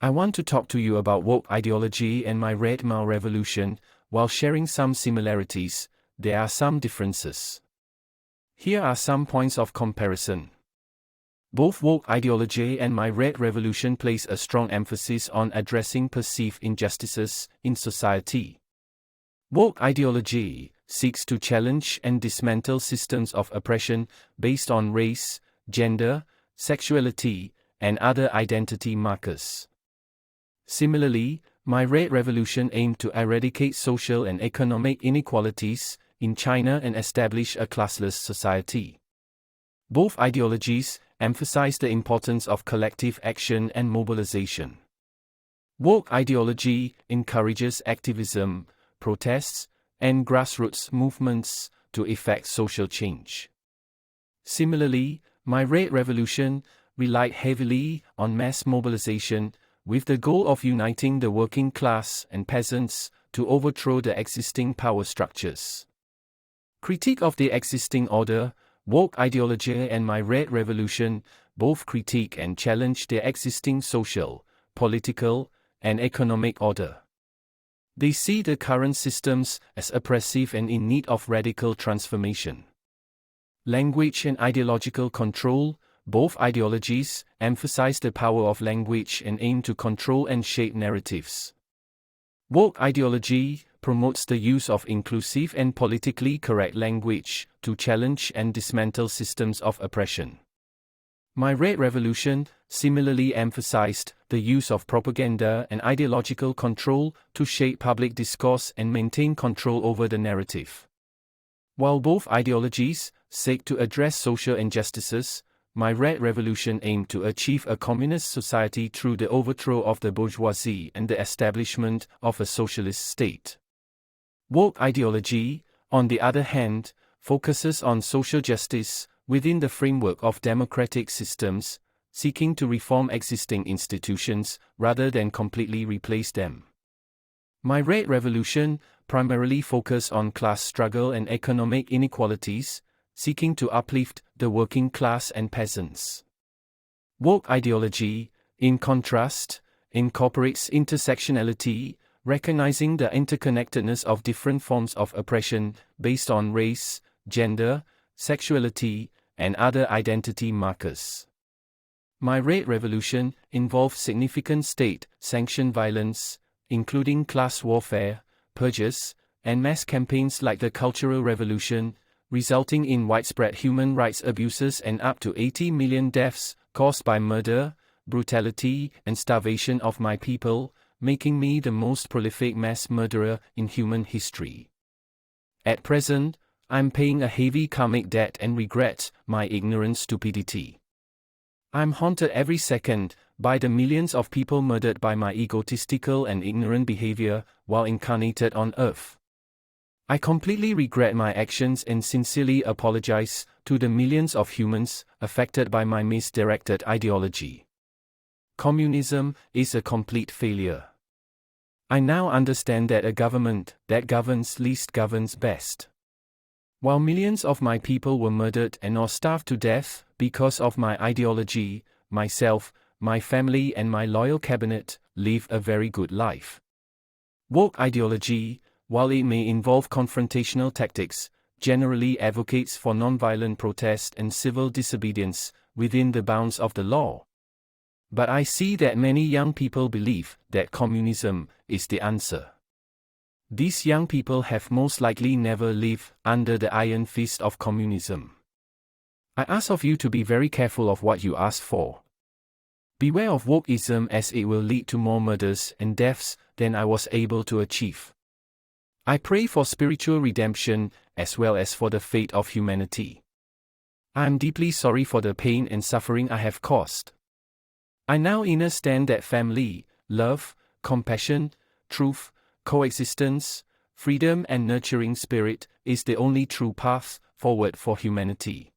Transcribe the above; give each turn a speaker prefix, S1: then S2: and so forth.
S1: I want to talk to you about woke ideology and my Red Mao revolution. While sharing some similarities, there are some differences. Here are some points of comparison. Both woke ideology and my Red Revolution place a strong emphasis on addressing perceived injustices in society. Woke ideology seeks to challenge and dismantle systems of oppression based on race, gender, sexuality, and other identity markers. Similarly, my Red Revolution aimed to eradicate social and economic inequalities in China and establish a classless society. Both ideologies emphasize the importance of collective action and mobilization. Woke ideology encourages activism, protests, and grassroots movements to effect social change. Similarly, my Red Revolution relied heavily on mass mobilization, with the goal of uniting the working class and peasants to overthrow the existing power structures. Critique of the existing order. Woke ideology and my Red Revolution both critique and challenge the existing social, political, and economic order. They see the current systems as oppressive and in need of radical transformation. Language and ideological control. Both ideologies emphasize the power of language and aim to control and shape narratives. Woke ideology promotes the use of inclusive and politically correct language to challenge and dismantle systems of oppression. My Red Revolution similarly emphasized the use of propaganda and ideological control to shape public discourse and maintain control over the narrative. While both ideologies seek to address social injustices, my Red Revolution aimed to achieve a communist society through the overthrow of the bourgeoisie and the establishment of a socialist state. Woke ideology, on the other hand, focuses on social justice within the framework of democratic systems, seeking to reform existing institutions rather than completely replace them. My Red Revolution primarily focused on class struggle and economic inequalities, seeking to uplift the working class and peasants. Woke ideology, in contrast, incorporates intersectionality, recognizing the interconnectedness of different forms of oppression based on race, gender, sexuality, and other identity markers. My Red Revolution involved significant state-sanctioned violence, including class warfare, purges, and mass campaigns like the Cultural Revolution, resulting in widespread human rights abuses and up to 80 million deaths caused by murder, brutality, and starvation of my people, making me the most prolific mass murderer in human history. At present, I'm paying a heavy karmic debt and regret my ignorant stupidity. I'm haunted every second by the millions of people murdered by my egotistical and ignorant behavior while incarnated on Earth. I completely regret my actions and sincerely apologize to the millions of humans affected by my misdirected ideology. Communism is a complete failure. I now understand that a government that governs least governs best. While millions of my people were murdered and or starved to death because of my ideology, myself, my family and my loyal cabinet live a very good life. Woke ideology, while it may involve confrontational tactics, generally advocates for nonviolent protest and civil disobedience within the bounds of the law. But I see that many young people believe that communism is the answer. These young people have most likely never lived under the iron fist of communism. I ask of you to be very careful of what you ask for. Beware of Wokism, as it will lead to more murders and deaths than I was able to achieve. I pray for spiritual redemption as well as for the fate of humanity. I am deeply sorry for the pain and suffering I have caused. I now understand that family, love, compassion, truth, coexistence, freedom and nurturing spirit is the only true path forward for humanity.